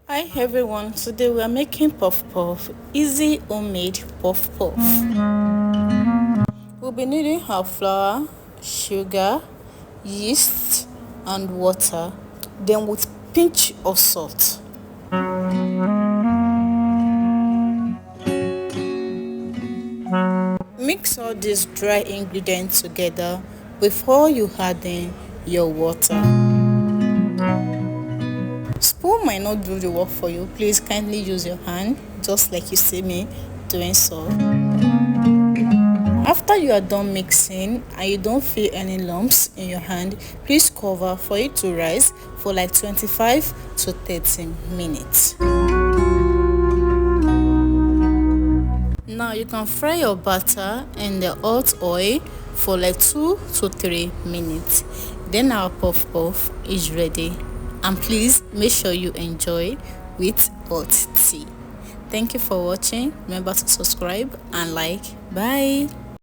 Hi everyone, today we are making puff puff, easy homemade puff puff. We'll be needing our flour, sugar, yeast and water, then with pinch of salt. Mix all these dry ingredients together before you add in your water. Spoon might not do the work for you. Please kindly use your hand, just like you see me doing so. After you are done mixing and you don't feel any lumps in your hand, please cover for it to rise for like 25 to 30 minutes. Now you can fry your batter in the hot oil for like 2 to 3 minutes. Then our puff puff is ready. And please make sure you enjoy with hot tea. Thank you for watching. Remember to subscribe and like. Bye.